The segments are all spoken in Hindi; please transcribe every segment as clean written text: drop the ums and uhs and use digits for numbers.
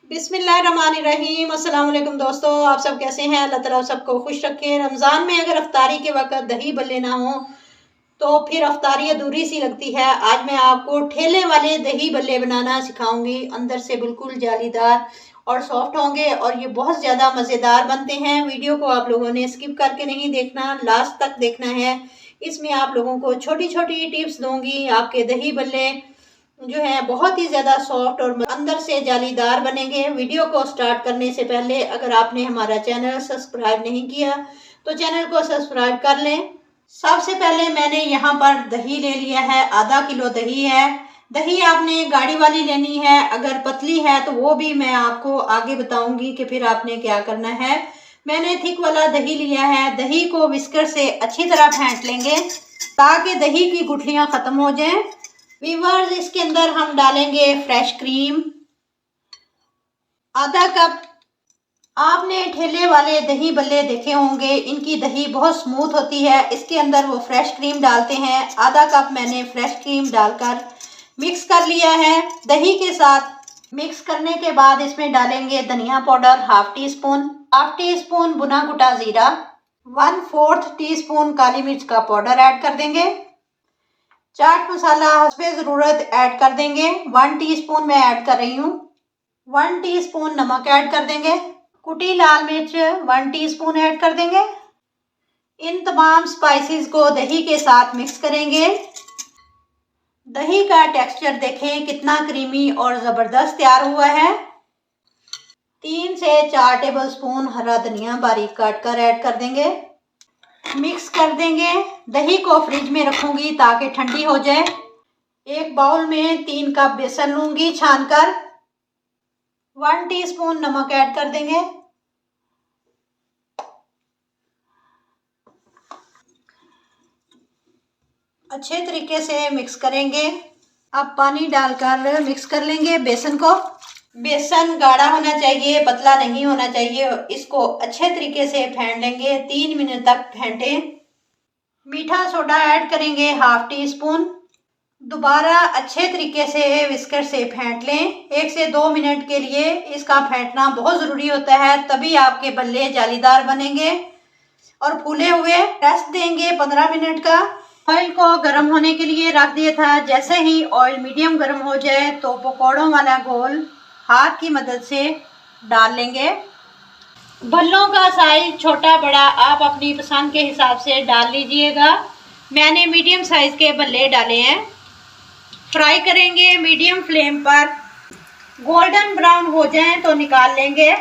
बिस्मिल्लाहिर्रहमानिर्रहीम। अस्सलाम वालेकुम दोस्तों, आप सब कैसे हैं? अल्लाह ताला सबको खुश रखे। रमज़ान में अगर अफ्तारी के वक्त दही बल्ले ना हो तो फिर अफ्तारी अधूरी सी लगती है। आज मैं आपको ठेले वाले दही बल्ले बनाना सिखाऊंगी। अंदर से बिल्कुल जालीदार और सॉफ्ट होंगे और ये बहुत ज़्यादा मज़ेदार बनते हैं। वीडियो को आप लोगों ने स्किप करके नहीं देखना, लास्ट तक देखना है। इसमें आप लोगों को छोटी छोटी टिप्स दूंगी। आपके दही बल्ले जो है बहुत ही ज़्यादा सॉफ्ट और अंदर से जालीदार बनेंगे। वीडियो को स्टार्ट करने से पहले अगर आपने हमारा चैनल सब्सक्राइब नहीं किया तो चैनल को सब्सक्राइब कर लें। सबसे पहले मैंने यहाँ पर दही ले लिया है, आधा किलो दही है। दही आपने गाढ़ी वाली लेनी है, अगर पतली है तो वो भी मैं आपको आगे बताऊंगी कि फिर आपने क्या करना है। मैंने थिक वाला दही लिया है। दही को विस्कर से अच्छी तरह फेंट लेंगे ताकि दही की गुठलियाँ ख़त्म हो जाएं। व्यूअर्स, इसके अंदर हम डालेंगे फ्रेश क्रीम आधा कप। आपने ठेले वाले दही बल्ले देखे होंगे, इनकी दही बहुत स्मूथ होती है। इसके अंदर वो फ्रेश क्रीम डालते हैं। आधा कप मैंने फ्रेश क्रीम डालकर मिक्स कर लिया है। दही के साथ मिक्स करने के बाद इसमें डालेंगे धनिया पाउडर हाफ टी स्पून भुना कुटा जीरा, 1/4 टीस्पून काली मिर्च का पाउडर ऐड कर देंगे। चाट मसाला हस्बे ज़रूरत ऐड कर देंगे। 1 टीस्पून मैं ऐड कर रही हूँ। 1 टीस्पून नमक ऐड कर देंगे। कुटी लाल मिर्च 1 टीस्पून ऐड कर देंगे। इन तमाम स्पाइसेस को दही के साथ मिक्स करेंगे। दही का टेक्सचर देखें कितना क्रीमी और ज़बरदस्त तैयार हुआ है। 3 से 4 टेबलस्पून हरा धनिया बारीक काट कर ऐड कर देंगे। मिक्स कर देंगे। दही को फ्रिज में रखूंगी ताकि ठंडी हो जाए। एक बाउल में 3 कप बेसन लूंगी छानकर। 1 टीस्पून नमक ऐड कर देंगे। अच्छे तरीके से मिक्स करेंगे। अब पानी डालकर मिक्स कर लेंगे बेसन को। बेसन गाढ़ा होना चाहिए, पतला नहीं होना चाहिए। इसको अच्छे तरीके से फेंट लेंगे, 3 मिनट तक फेंटें। मीठा सोडा ऐड करेंगे हाफ टीस्पून। दोबारा अच्छे तरीके से विस्कर से फेंट लें। 1 से 2 मिनट के लिए इसका फेंटना बहुत ज़रूरी होता है, तभी आपके बल्ले जालीदार बनेंगे और फूले हुए। रेस्ट देंगे 15 मिनट का। ऑयल को गर्म होने के लिए रख दिया था। जैसे ही ऑयल मीडियम गर्म हो जाए तो पकौड़ों वाला गोल हाथ की मदद से डाल लेंगे। बल्लों का साइज छोटा बड़ा आप अपनी पसंद के हिसाब से डाल लीजिएगा। मैंने मीडियम साइज के बल्ले डाले हैं। फ्राई करेंगे मीडियम फ्लेम पर। गोल्डन ब्राउन हो जाएं तो निकाल लेंगे।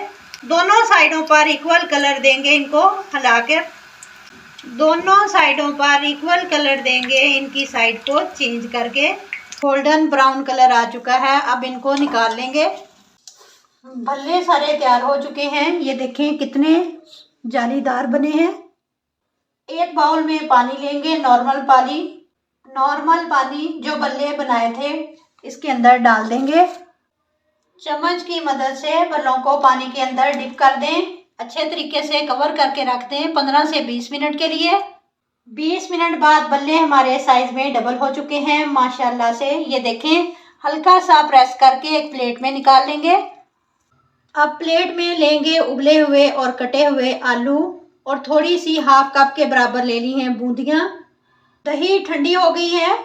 दोनों साइडों पर इक्वल कलर देंगे। इनको हिलाकर दोनों साइडों पर इक्वल कलर देंगे। इनकी साइड को चेंज करके गोल्डन ब्राउन कलर आ चुका है। अब इनको निकाल लेंगे। भल्ले सारे तैयार हो चुके हैं। ये देखें कितने जालीदार बने हैं। एक बाउल में पानी लेंगे, नॉर्मल पानी जो बल्ले बनाए थे इसके अंदर डाल देंगे। चम्मच की मदद से बल्लों को पानी के अंदर डिप कर दें। अच्छे तरीके से कवर करके रख दें 15 से 20 मिनट के लिए। 20 मिनट बाद बल्ले हमारे साइज में डबल हो चुके हैं माशाल्लाह से। ये देखें, हल्का सा प्रेस करके एक प्लेट में निकाल लेंगे। अब प्लेट में लेंगे उबले हुए और कटे हुए आलू और थोड़ी सी हाफ कप के बराबर ले ली हैं बूंदियाँ। दही ठंडी हो गई है।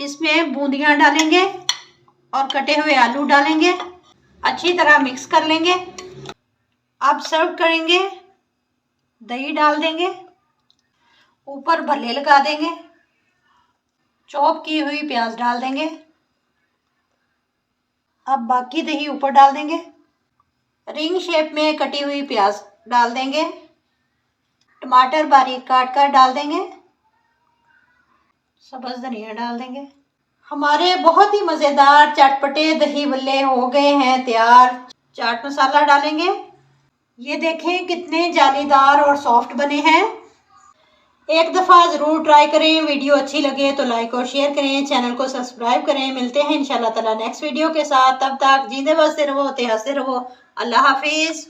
इसमें बूंदियाँ डालेंगे और कटे हुए आलू डालेंगे। अच्छी तरह मिक्स कर लेंगे। अब सर्व करेंगे। दही डाल देंगे, ऊपर भल्ले लगा देंगे, चॉप की हुई प्याज डाल देंगे। अब बाकी दही ऊपर डाल देंगे। रिंग शेप में कटी हुई प्याज डाल देंगे। टमाटर बारीक काट कर डाल देंगे। सब्ज़ धनिया डाल देंगे। हमारे बहुत ही मज़ेदार चटपटे दही बल्ले हो गए हैं तैयार। चाट मसाला डालेंगे। ये देखें कितने जालीदार और सॉफ्ट बने हैं। एक दफ़ा ज़रूर ट्राई करें। वीडियो अच्छी लगे तो लाइक और शेयर करें, चैनल को सब्सक्राइब करें। मिलते हैं इंशाल्लाह ताला नेक्स्ट वीडियो के साथ। तब तक जींदे बसते रहो, हंसते रहो। अल्लाह हाफिज़।